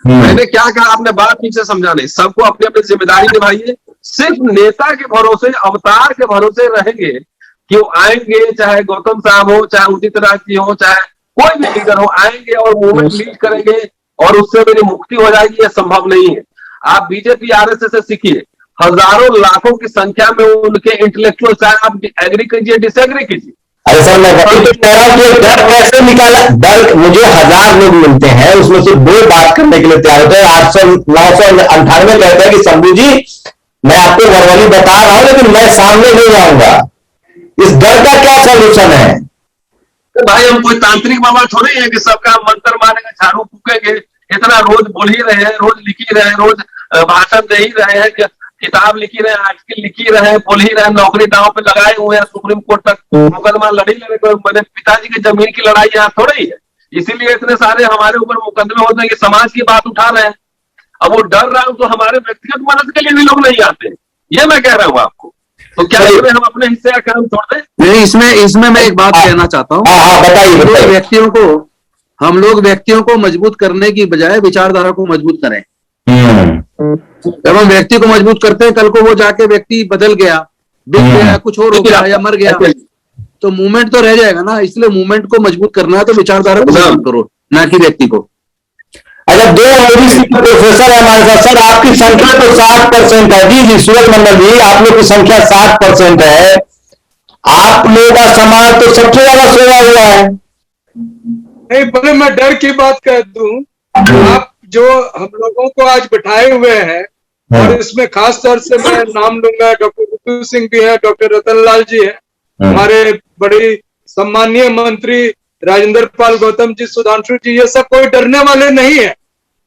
मैंने क्या कहा, आपने बात पीछे समझा नहीं। सबको अपनी अपनी जिम्मेदारी निभाइए। सिर्फ नेता के भरोसे, अवतार के भरोसे रहेंगे कि वो आएंगे, चाहे गौतम साहब हो, चाहे उदित राज जी हो, चाहे कोई भी लीडर हो, आएंगे और मूवमेंट लीड करेंगे और उससे मेरी मुक्ति हो जाएगी, यह संभव नहीं है। आप बीजेपी आरएसएस से सीखिए, हजारों लाखों की संख्या में उनके इंटेलेक्चुअल, चाहे आप एग्री कीजिए डिसएग्री कीजिए। अरे सर, मैं वही तो कह रहा हूँ कि डर कैसे निकाला। डर, मुझे 1000 लोग मिलते हैं, उसमें से 2 बात करने के लिए तैयार होते हैं। 800-998 कहते हैं कि शंभू जी मैं आपको वर्बली बता रहा हूं, लेकिन मैं सामने नहीं आऊंगा। इस डर का क्या सोल्यूशन है? तो भाई हम कोई तांत्रिक बाबा थोड़े हैं कि सबका मंत्र मारेंगे, झाड़ू फूकेंगे। इतना रोज बोल ही रहे हैं, रोज लिख ही रहे हैं, रोज भाषण दे ही रहे हैं, किताब लिखी रहे हैं, आर्टिकल लिखी रहे हैं, बोल ही रहे हैं, नौकरी दांव पे लगाए हुए हैं, सुप्रीम कोर्ट तक मुकदमा लड़ी रहे। मेरे पिताजी की जमीन की लड़ाई यहाँ थोड़ी ही है, इसीलिए इतने सारे हमारे ऊपर मुकदमे होते हैं कि समाज की बात उठा रहे हैं। अब वो डर रहा हूं तो हमारे व्यक्तिगत मदद के लिए भी लोग नहीं आते, ये मैं कह रहा हूँ आपको। तो क्या इसमें हम अपने हिस्से का काम छोड़ दें? नहीं, इसमें मैं एक बात कहना चाहता हूँ। बताइए। हम लोग व्यक्तियों को मजबूत करने की बजाय विचारधारा को मजबूत करें। जब हम व्यक्ति को मजबूत करते हैं, कल को वो जाके व्यक्ति बदल गया, बिक गया, कुछ और हो गया या मर गया, तो मूवमेंट तो रह जाएगा ना। इसलिए मूवमेंट को मजबूत करना है तो विचारधारा को मजबूत करो, ना कि व्यक्ति को। अच्छा, 2 ओबीसी प्रोफेसर है हमारे साथ। सर, आपकी संख्या तो 60% है। जी सूरज मंडल जी, आप लोग की संख्या 60% है। आप लोगों का समाज तो सबसे ज्यादा सोया हुआ है। नहीं, भले मैं डर की बात कह दूं, आप जो हम लोगों को आज बिठाए हुए हैं, और इसमें खास तौर से मैं नाम लूंगा, डॉक्टर रितु सिंह भी है, डॉक्टर रतनलाल जी है, हमारे बड़े सम्मानीय मंत्री राजेंद्र पाल गौतम जी, सुधांशु जी, ये सब कोई डरने वाले नहीं है।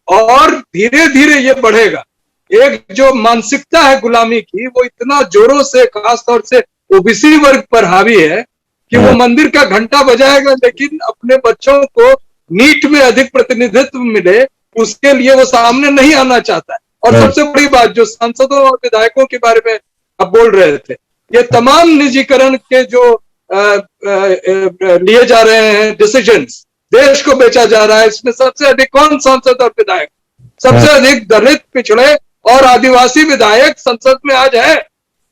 और धीरे धीरे ये बढ़ेगा। एक जो मानसिकता है गुलामी की, वो इतना जोरों से खास तौर से ओबीसी वर्ग पर हावी है कि वो मंदिर का घंटा बजाएगा, लेकिन अपने बच्चों को नीट में अधिक प्रतिनिधित्व मिले उसके लिए वो सामने नहीं आना चाहता है। और सबसे बड़ी बात, जो सांसदों और विधायकों के बारे में आप बोल रहे थे, ये तमाम निजीकरण के जो लिए जा रहे हैं डिसीजंस, देश को बेचा जा रहा है, इसमें सबसे अधिक कौन सांसद और विधायक? सबसे अधिक दलित, पिछड़े और आदिवासी विधायक संसद में आज है,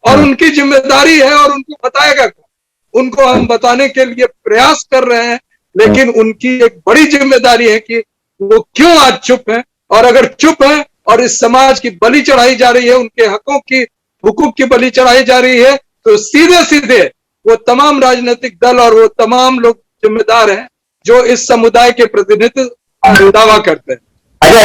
और उनकी जिम्मेदारी है, और उनको बताएगा कौन? उनको हम बताने के लिए प्रयास कर रहे हैं, लेकिन उनकी एक बड़ी जिम्मेदारी है कि वो क्यों आज चुप है। और अगर चुप है और इस समाज की बलि चढ़ाई जा रही है, उनके हुकूक की बलि चढ़ाई जा रही है, तो सीधे सीधे वो तमाम राजनीतिक दल और वो तमाम लोग जिम्मेदार हैं जो इस समुदाय के प्रतिनिधित्व दावा करते हैं। अच्छा,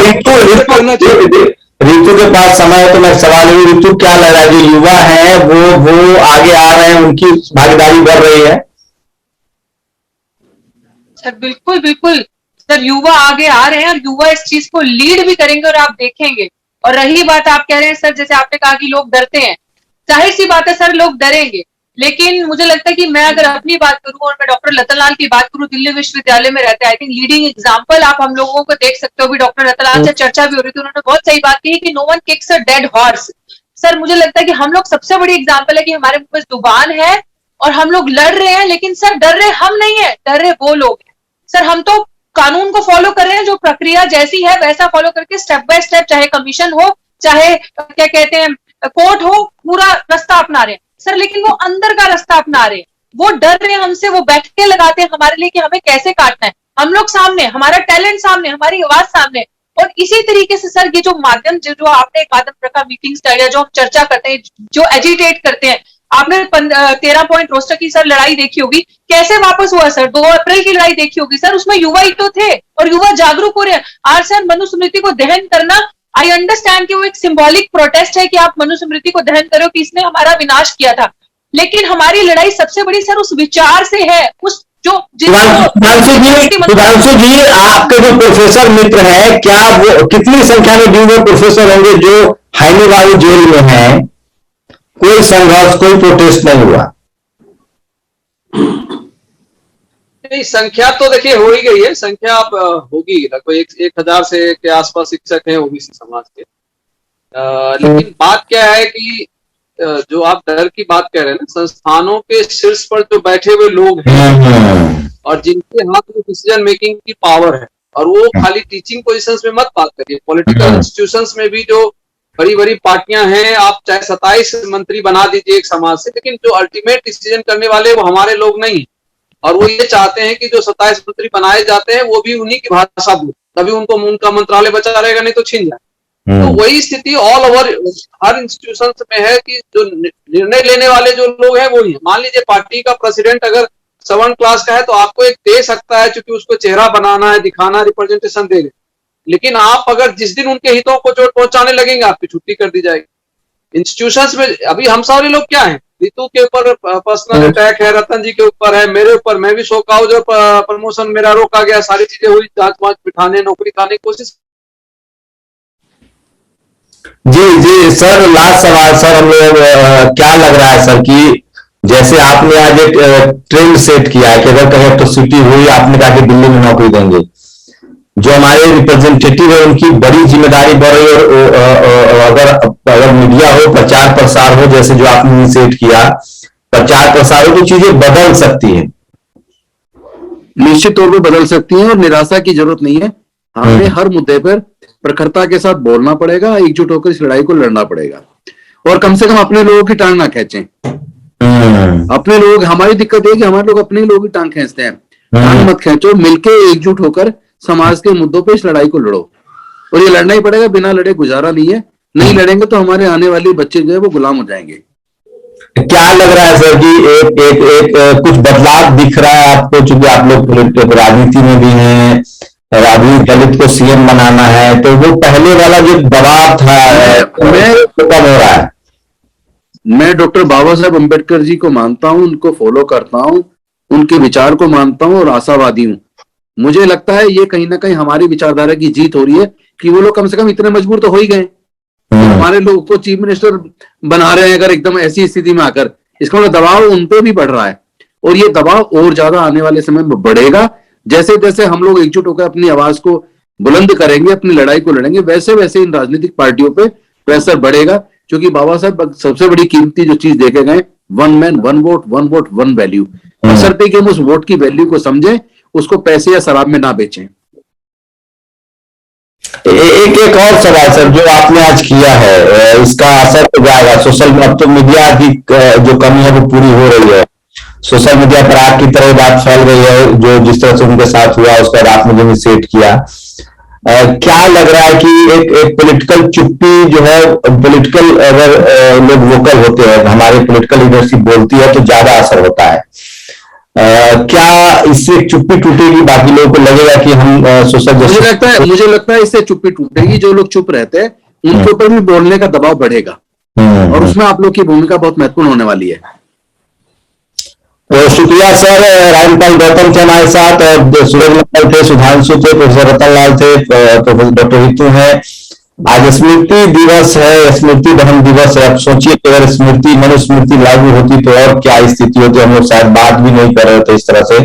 ऋतु के पास समय है तो मैं सवाल है, ऋतु क्या लग रहा है, जो युवा है वो आगे आ रहे हैं, उनकी भागीदारी बढ़ रही है? सर बिल्कुल बिल्कुल सर, युवा आगे आ रहे हैं और युवा इस चीज को लीड भी करेंगे और आप देखेंगे। और रही बात आप कह रहे हैं सर, जैसे आपने कहा कि लोग डरते हैं, जाहिर सी बात है सर, लोग डरेंगे। लेकिन मुझे लगता है कि मैं अगर अपनी बात करूं और मैं डॉक्टर रतनलाल की बात करूं, दिल्ली विश्वविद्यालय में रहते हैं, आई थिंक लीडिंग एग्जांपल आप हम लोगों को देख सकते हो। भी डॉक्टर रतनलाल से चर्चा भी हो रही थी, उन्होंने बहुत सही बात की कि no one kicks a dead horse. Sir मुझे लगता है कि हम लोग सबसे बड़ी एग्जाम्पल है कि हमारे पास जुबान है और हम लोग लड़ रहे हैं, लेकिन सर डर रहे हम नहीं है, डर रहे वो लोग हैं। सर हम तो कानून को फॉलो कर रहे हैं, जो प्रक्रिया जैसी है वैसा फॉलो करके स्टेप बाय स्टेप, चाहे कमीशन हो, चाहे क्या कहते हैं कोर्ट हो, पूरा रास्ता अपना रहे हैं सर। लेकिन वो अंदर का रास्ता अपना रहे हैं, वो डर रहे हैं हमसे, वो बैठ के लगाते हैं हमारे लिए कि हमें कैसे काटना है। हम लोग सामने, हमारा टैलेंट सामने, हमारी आवाज सामने। और इसी तरीके से सर ये जो माध्यम, जो आपने एक माध्यम रखा मीटिंग स्टाइल, जो हम चर्चा करते हैं, जो एजिटेट करते हैं, आपने 13 पॉइंट रोस्टर की सर लड़ाई देखी होगी, कैसे वापस हुआ सर? 2 अप्रैल की लड़ाई देखी होगी सर, उसमें युवा ही तो थे और युवा जागरूक हो रहे हैं। आज सर मनुस्मृति को दहन करना, आई अंडरस्टैंड कि वो एक सिंबॉलिक प्रोटेस्ट है कि आप मनुस्मृति को दहन करो कि इसने हमारा विनाश किया था, लेकिन हमारी लड़ाई सबसे बड़ी सर उस विचार से है, उस जो सुधांशु जी, आपके जो प्रोफेसर मित्र हैं, क्या वो कितनी संख्या में भी वो प्रोफेसर होंगे जो हैदराबाद जेल में हैं? कोई संघर्ष, कोई प्रोटेस्ट नहीं हुआ? नहीं, संख्या तो देखिए हो ही गई है, संख्या अब होगी लगभग 1000 से के आसपास शिक्षक हैं ओबीसी समाज के। लेकिन बात क्या है कि जो आप डर की बात कह रहे हैं ना, संस्थानों के शीर्ष पर जो बैठे हुए लोग हैं और जिनके हाथ में डिसीजन मेकिंग की पावर है, और वो खाली टीचिंग पोजीशंस में मत बात करिए, पॉलिटिकल इंस्टीट्यूशंस में भी जो बड़ी बड़ी पार्टियां हैं, आप चाहे 27 मंत्री बना दीजिए एक समाज से, लेकिन जो अल्टीमेट डिसीजन करने वाले वो हमारे लोग नहीं, और वो ये चाहते हैं कि जो 27 मंत्री बनाए जाते हैं वो भी उन्हीं की भाषा बोले, तभी उनको उनका मंत्रालय बचा रहेगा, नहीं तो छीन जाए। तो वही स्थिति ऑल ओवर हर इंस्टीट्यूशन में है कि जो निर्णय लेने वाले जो लोग हैं वो ही। मान लीजिए पार्टी का प्रेसिडेंट अगर 7 क्लास का है तो आपको एक दे सकता है, क्योंकि उसको चेहरा बनाना है, दिखाना, रिप्रेजेंटेशन देने, लेकिन आप अगर जिस दिन उनके हितों को चोट पहुंचाने लगेंगे आपकी छुट्टी कर दी जाएगी। इंस्टीट्यूशंस में अभी हम सारे लोग क्या है, ऋतु के ऊपर पर्सनल अटैक है, रतन जी के ऊपर है, मेरे ऊपर, मैं भी शोकआउट और प्रमोशन मेरा रोका गया, सारी चीजें हुई, जांच वाँच बिठाने, नौकरी खाने की कोशिश। जी सर, लास्ट सवाल सर, हम लोग क्या लग रहा है सर कि जैसे आपने आज एक ट्रेंड सेट किया है कि अगर कहीं एट्रोसिटी हुई, आपने कहा कि दिल्ली में नौकरी देंगे, जो हमारे रिप्रेजेंटेटिव है उनकी बड़ी जिम्मेदारी बढ़ रही है, और अगर मीडिया हो, प्रचार प्रसार हो, जैसे जो आपने सेट किया, प्रचार प्रसार हो, तो चीजें बदल सकती है, निश्चित तौर पर बदल सकती हैं, और निराशा की जरूरत नहीं है। हमें हर मुद्दे पर प्रखरता के साथ बोलना पड़ेगा, एकजुट होकर इस लड़ाई को लड़ना पड़ेगा, और कम से कम अपने लोगों की टांग ना खींचें। अपने लोग, हमारी दिक्कत है कि हमारे लोग अपने लोगों की टांग खींचते हैं। टांग मत खींचो, मिलके एकजुट होकर समाज के मुद्दों पे इस लड़ाई को लड़ो, और ये लड़ना ही पड़ेगा, बिना लड़े गुजारा नहीं है। नहीं लड़ेंगे तो हमारे आने वाले बच्चे जो है वो गुलाम हो जाएंगे। क्या लग रहा है सर कि एक कुछ बदलाव दिख रहा है आपको, चूंकि आप लोग राजनीति में भी हैं, अभी दलित को सीएम बनाना है, तो वो पहले वाला जो दबाव था कम हो रहा है? मैं डॉक्टर बाबा साहब अम्बेडकर जी को मानता हूं, उनको फॉलो करता हूं, उनके विचार को मानता हूं और आशावादी हूं। मुझे लगता है ये कहीं ना कहीं हमारी विचारधारा की जीत हो रही है कि वो लोग कम से कम इतने मजबूर तो हो ही गए, तो हमारे लोग को चीफ मिनिस्टर बना रहे हैं अगर एकदम ऐसी स्थिति में आकर, इसका मतलब दबाव उन पे भी बढ़ रहा है, और ये दबाव और ज्यादा आने वाले समय में बढ़ेगा। जैसे जैसे हम लोग एकजुट होकर अपनी आवाज को बुलंद करेंगे, अपनी लड़ाई को लड़ेंगे, वैसे वैसे इन राजनीतिक पार्टियों पे प्रेशर बढ़ेगा, क्योंकि बाबा साहब सबसे बड़ी कीमती जो चीज देखे गए, 1 मैन 1 वोट 1 वोट 1 वैल्यू, बशर्ते कि हम उस वोट की वैल्यू को समझें, उसको पैसे या शराब में ना बेचें। एक और सवाल सर, जो आपने आज किया है, इसका असर हो जाएगा सोशल, अब तो मीडिया की जो कमी है वो पूरी हो रही है, सोशल मीडिया पर आग की तरह बात फैल रही है, जो जिस तरह से उनके साथ हुआ उसका आपने जो सेट किया, क्या लग रहा है कि एक पॉलिटिकल चुप्पी जो है, पॉलिटिकल अगर लोग वोकल होते हैं, हमारे पॉलिटिकल लीडरशिप बोलती है तो ज्यादा असर होता है, क्या इससे चुप्पी टूटेगी? बाकी लोगों को लगेगा कि हम सोशल, मुझे लगता है इससे चुप्पी टूटेगी, जो लोग चुप रहते हैं उनके ऊपर भी बोलने का दबाव बढ़ेगा, और उसमें आप लोग की भूमिका बहुत महत्वपूर्ण होने वाली है। तो शुक्रिया सर, रामपाल गौतम थे हमारे साथ, और सूरज थे, सुधांशु थे, प्रोफेसर रतन लाल थे, प्रोफेसर डॉक्टर ऋतु है। आज स्मृति दिवस है, स्मृति दहन दिवस है। अब सोचिए कि अगर स्मृति मनुस्मृति लागू होती तो और क्या स्थिति होती, हम लोग शायद बात भी नहीं कर रहे थे इस तरह से।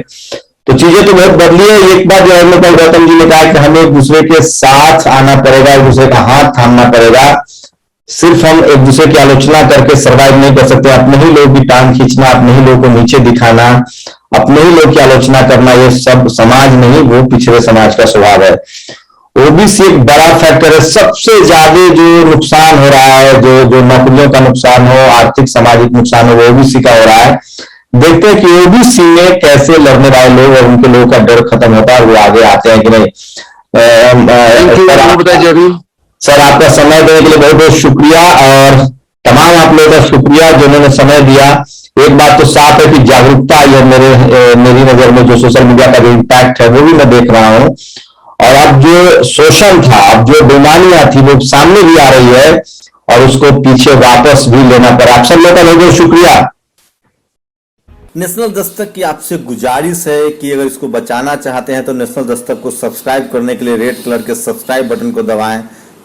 तो चीजें तो बहुत बदली है। एक बार जो रामपाल गौतम जी ने कहा कि हमें एक दूसरे के साथ आना पड़ेगा, एक दूसरे का हाथ थामना पड़ेगा, सिर्फ हम एक दूसरे की आलोचना करके सर्वाइव नहीं कर सकते। अपने ही लोग की टांग खींचना, अपने ही लोग को नीचे दिखाना, अपने ही लोग की आलोचना करना, ये सब समाज नहीं, वो पिछड़े समाज का स्वभाव है। ओबीसी एक बड़ा फैक्टर है। सबसे ज्यादा जो नुकसान हो रहा है, जो नौकरियों का नुकसान हो, आर्थिक सामाजिक नुकसान हो, वो ओबीसी का हो रहा है। देखते हैं कि ओबीसी में कैसे लड़ने वाले लोग और उनके लोगों का डर खत्म होता है, वो आगे आते हैं कि नहीं। सर, आपका समय देने के लिए बहुत बहुत शुक्रिया, और तमाम आप लोगों का शुक्रिया जिन्होंने समय दिया। एक बात तो साफ है कि जागरूकता आई है मेरी नजर में, जो सोशल मीडिया का जो इम्पैक्ट है वो भी मैं देख रहा हूं। और अब जो शोषण था, अब जो बेईमानियां थी वो सामने भी आ रही है और उसको पीछे वापस भी लेना पड़ा। आप सब लोगों का बहुत बहुत शुक्रिया। नेशनल दस्तक की आपसे गुजारिश है कि अगर इसको बचाना चाहते हैं तो नेशनल दस्तक को सब्सक्राइब करने के लिए रेड कलर के सब्सक्राइब बटन को दबाएं,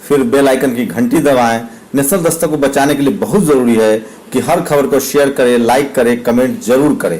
फिर बेल आइकन की घंटी दबाएं। नेशनल दस्तक को बचाने के लिए बहुत जरूरी है कि हर खबर को शेयर करें, लाइक करें, कमेंट जरूर करें।